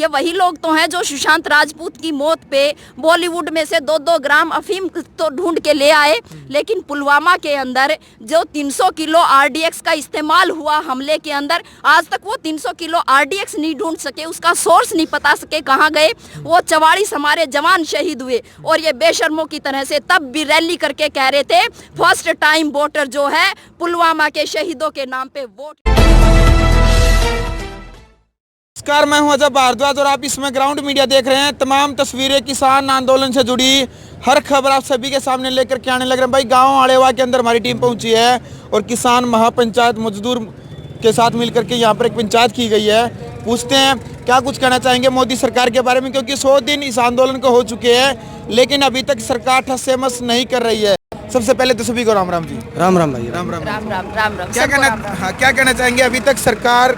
ये वही लोग तो हैं जो सुशांत राजपूत की मौत पे बॉलीवुड में से 2-2 ग्राम अफीम तो ढूंढ के ले आए, लेकिन पुलवामा के अंदर जो 300 किलो आरडीएक्स का इस्तेमाल हुआ हमले के अंदर, आज तक वो 300 किलो आरडीएक्स नहीं ढूंढ सके, उसका सोर्स नहीं पता सके कहाँ गए। वो 44 हमारे जवान शहीद हुए और ये बेशर्मों की तरह से तब भी रैली करके कह रहे थे फर्स्ट टाइम वोटर जो है पुलवामा के शहीदों के नाम पे वोट। नमस्कार, मैं हूं अजय भारद्वाज और आप इसमें ग्राउंड मीडिया देख रहे हैं। तमाम तस्वीरें किसान आंदोलन से जुड़ी हर खबर आप सभी के सामने लेकर के आने लग रहे हैं। भाई गांव आड़ेवा के अंदर हमारी टीम पहुंची है और किसान महापंचायत मजदूर के साथ मिलकर के यहां पर एक पंचायत की गई है। पूछते हैं क्या कुछ कहना चाहेंगे मोदी सरकार के बारे में, क्योंकि 100 दिन इस आंदोलन को हो चुके हैं लेकिन अभी तक सरकार ठस से मस नहीं कर रही है। सबसे पहले तो सभी को राम राम जी। राम राम भाई। राम राम राम राम राम राम। क्या कहना चाहेंगे? अभी तक सरकार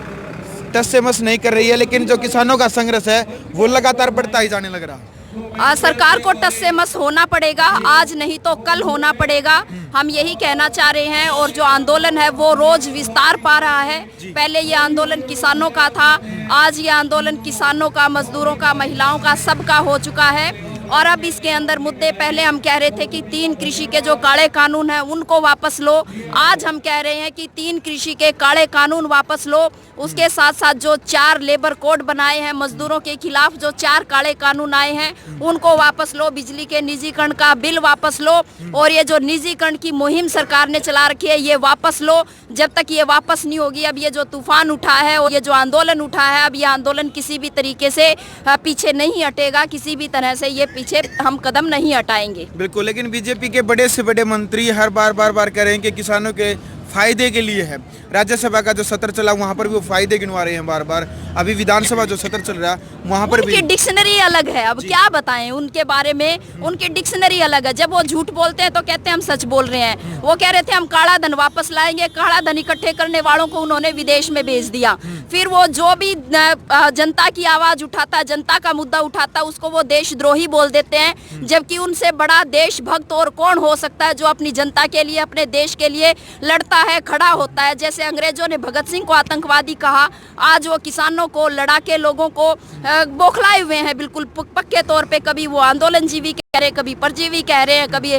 टस से मस नहीं कर रही है लेकिन जो किसानों का संघर्ष है वो लगातार बढ़ता ही जाने लग रहा। सरकार को टस से मस होना पड़ेगा, आज नहीं तो कल होना पड़ेगा, हम यही कहना चाह रहे हैं। और जो आंदोलन है वो रोज विस्तार पा रहा है। पहले ये आंदोलन किसानों का था, आज ये आंदोलन किसानों का, मजदूरों का, महिलाओं का, सबका हो चुका है। और अब इसके अंदर मुद्दे, पहले हम कह रहे थे कि 3 कृषि के जो काले कानून हैं उनको वापस लो, आज हम कह रहे हैं कि 3 कृषि के काले कानून वापस लो। उसके साथ साथ जो 4 लेबर कोड बनाए हैं मजदूरों के खिलाफ, जो 4 काले कानून आए हैं उनको वापस लो। बिजली के निजीकरण का बिल वापस लो और ये जो निजीकरण की मुहिम सरकार ने चला रखी है ये वापस लो। जब तक ये वापस नहीं होगी, अब ये जो तूफान उठा है और ये जो आंदोलन उठा है, अब ये आंदोलन किसी भी तरीके से पीछे नहीं हटेगा, किसी भी तरह से ये पीछे हम कदम नहीं हटाएंगे। बिल्कुल, लेकिन बीजेपी के बड़े से बड़े मंत्री हर बार कह रहे हैं कि किसानों के फायदे के लिए है। राज्यसभा का जो सत्र चला वहाँ पर भी वो फायदे गिनवा रहे हैं बार। अभी विधानसभा जो सत्र चल रहा है वहाँ पर भी डिक्शनरी अलग है। अब क्या बताएं उनके बारे में, उनकी डिक्शनरी अलग है। जब वो झूठ बोलते हैं तो कहते हैं हम सच बोल रहे हैं। वो कह रहे थे हम काला धन वापस लाएंगे, काला धन इकट्ठे करने वालों को उन्होंने विदेश में भेज दिया। फिर वो जो भी जनता की आवाज उठाता, जनता का मुद्दा उठाता, उसको वो देशद्रोही बोल देते हैं। जबकि उनसे बड़ा देशभक्त और कौन हो सकता है जो अपनी जनता के लिए, अपने देश के लिए लड़ता है, खड़ा होता है। जैसे अंग्रेजों ने भगत सिंह को आतंकवादी कहा, आज वो किसानों को, लड़ाके लोगों को बौखलाए हुए हैं बिल्कुल पक्के तौर पे। कभी वो आंदोलन जीवी कह रहे हैं, कभी परजीवी कह रहे हैं, कभी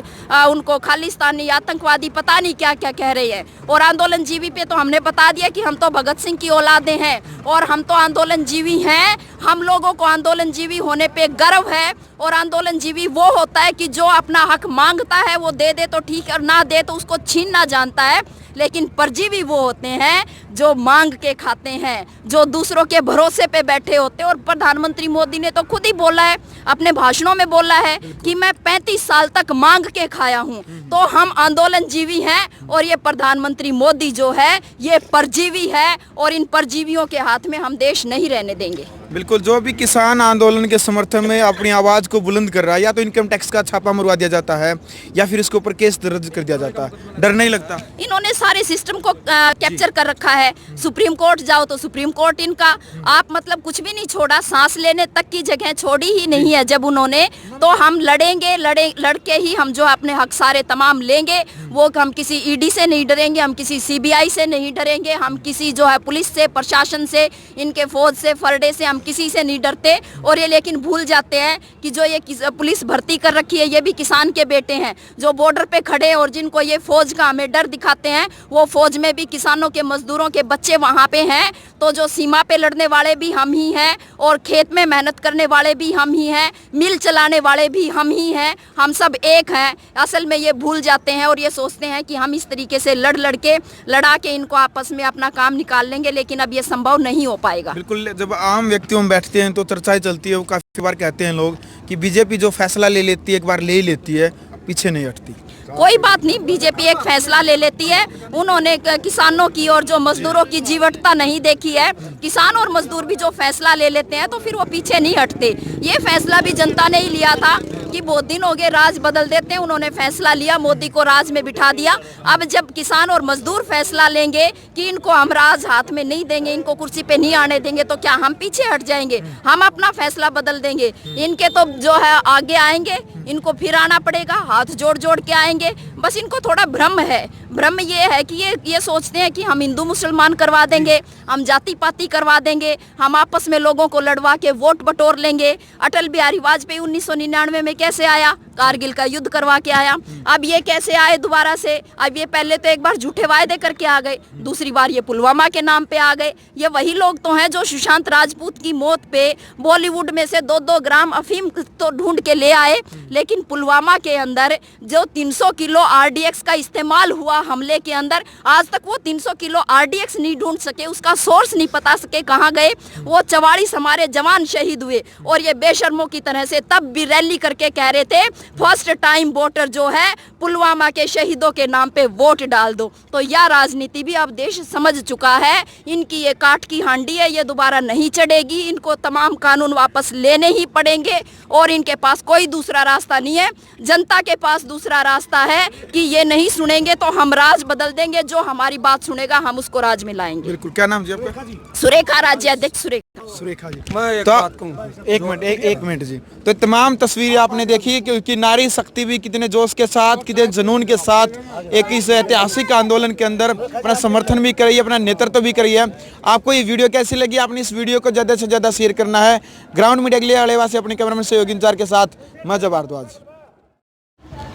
उनको खालिस्तानी, आतंकवादी, पता नहीं क्या क्या कह रहे हैं। और आंदोलन जीवी पे तो हमने बता दिया कि हम तो भगत सिंह की औलादे हैं और हम तो आंदोलन जीवी हैं। हम लोगों को आंदोलन जीवी होने पे गर्व है। और आंदोलन जीवी वो होता है कि जो अपना हक मांगता है वो दे दे तो ठीक, और ना दे तो उसको छीनना जानता है। लेकिन परजीवी वो होते हैं जो मांग के खाते हैं, जो दूसरों के भरोसे पे बैठे होते हैं। और प्रधानमंत्री मोदी ने तो खुद ही बोला है, अपने भाषणों में बोला है कि मैं 35 साल तक मांग के खाया हूं। तो हम आंदोलन जीवी हैं और ये प्रधानमंत्री मोदी जो है ये परजीवी है और इन परजीवियों के हाथ में हम देश नहीं रहने देंगे। बिल्कुल, जो भी किसान आंदोलन के समर्थन में अपनी आवाज को बुलंद कर रहा है, या तो इनकम टैक्स का छापा मरवा दिया जाता है या फिर इसके ऊपर केस दर्ज कर दिया जाता है। डर नहीं लगता? इन्होंने सारे सिस्टम को कैप्चर कर रखा है। सुप्रीम कोर्ट जाओ तो सुप्रीम कोर्ट इनका, आप मतलब कुछ भी नहीं छोड़ा, सांस लेने तक की जगह छोड़ी ही नहीं है जब उन्होंने। तो हम लड़ेंगे, लड़के ही हम जो अपने हक सारे तमाम लेंगे। वो हम किसी ईडी से नहीं डरेंगे, हम किसी सीबीआई से नहीं डरेंगे, हम किसी जो है पुलिस से, प्रशासन से, इनके फौज से, फरडे से, हम किसी से नहीं डरते। और ये लेकिन भूल जाते हैं कि जो ये पुलिस भर्ती कर रखी है ये भी किसान के बेटे हैं जो बॉर्डर पे खड़े, और जिनको ये फौज का हमें डर दिखाते हैं वो फौज में भी किसानों के, मजदूरों के बच्चे वहाँ पे हैं। तो जो सीमा पे लड़ने वाले भी हम ही हैं और खेत में मेहनत करने वाले भी हम ही हैं, मिल चलाने वाले भी हम ही हैं, हम सब एक हैं। असल में ये भूल जाते हैं और ये सोचते हैं कि हम इस तरीके से लड़ा के इनको आपस में अपना काम निकाल लेंगे, लेकिन अब ये संभव नहीं हो पाएगा। बिल्कुल, जब आम व्यक्तियों में बैठते हैं तो चर्चाएं चलती है। वो काफी बार कहते हैं लोग कि बीजेपी जो फैसला ले लेती है, एक बार ले ही लेती है, पीछे नहीं हटती। कोई बात नहीं, बीजेपी एक फैसला ले लेती है। उन्होंने किसानों की और जो मजदूरों की जीवटता नहीं देखी है। किसान और मजदूर भी जो फैसला ले लेते हैं तो फिर वो पीछे नहीं हटते। ये फैसला भी जनता ने ही लिया था कि बहुत दिन हो गए राज बदल देते हैं, उन्होंने फैसला लिया, मोदी को राज में बिठा दिया। अब जब किसान और मजदूर फैसला लेंगे कि इनको हम राज हाथ में नहीं देंगे, इनको कुर्सी पे नहीं आने देंगे, तो क्या हम पीछे हट जाएंगे? हम अपना फैसला बदल देंगे। इनके तो जो है आगे आएंगे, इनको फिर आना पड़ेगा, हाथ जोड़ जोड़ के आएंगे। बस इनको थोड़ा भ्रम है। भ्रम ये है कि ये सोचते हैं कि हम हिंदू मुसलमान करवा देंगे, हम जाति पाति करवा देंगे, हम आपस में लोगों को लड़वा के वोट बटोर लेंगे। अटल बिहारी वाजपेयी 1999 में कैसे आया, कारगिल का युद्ध करवा के आया। अब ये कैसे आए दोबारा से? अब ये पहले तो एक बार झूठे वायदे करके आ गए, दूसरी बार ये पुलवामा के नाम पे आ गए। ये वही लोग तो हैं जो सुशांत राजपूत की मौत पे बॉलीवुड में से 2-2 ग्राम अफीम तो ढूंढ के ले आए, लेकिन पुलवामा के अंदर जो 300 किलो आरडीएक्स का इस्तेमाल हुआ हमले के अंदर, आज तक वो 300 किलो आरडीएक्स नहीं ढूंढ सके, उसका सोर्स नहीं पता सके कहाँ गए। वो 44 हमारे जवान शहीद हुए और ये बेशर्मों की तरह से तब भी रैली करके कह रहे थे फर्स्ट टाइम वोटर जो है पुलवामा के शहीदों के नाम पे वोट डाल दो। तो यह राजनीति भी अब देश समझ चुका है। इनकी ये काट की हांडी है, ये दोबारा नहीं चढ़ेगी। इनको तमाम कानून वापस लेने ही पड़ेंगे और इनके पास कोई दूसरा रास्ता नहीं है। जनता के पास दूसरा रास्ता है कि ये नहीं सुनेंगे तो हम राज बदल देंगे, जो हमारी बात सुनेगा हम उसको राज में लाएंगे। बिल्कुल। क्या नाम जी आपका? सुरेखा, राज्याध्यक्ष सुरेखा जी। मैं एक बात कहूँ, एक मिनट जी। तो तमाम तस्वीरें आपने देखी कि नारी शक्ति भी कितने जोश के साथ, कितने जुनून के साथ एक इस ऐतिहासिक आंदोलन के अंदर अपना समर्थन भी करी है, अपना नेतृत्व भी करी है। आपको ये वीडियो कैसी लगी? आपने इस वीडियो को ज़्यादा से ज़्यादा शेयर करना है। ग्राउंड मीडिया के लिए अलेवा से अपने कैमरामैन सहयोगी इंचार्ज के साथ मैं जब भारद्वाज।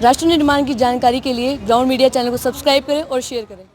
राष्ट्र निर्माण की जानकारी के लिए ग्राउंड मीडिया चैनल को सब्सक्राइब करें और शेयर करें।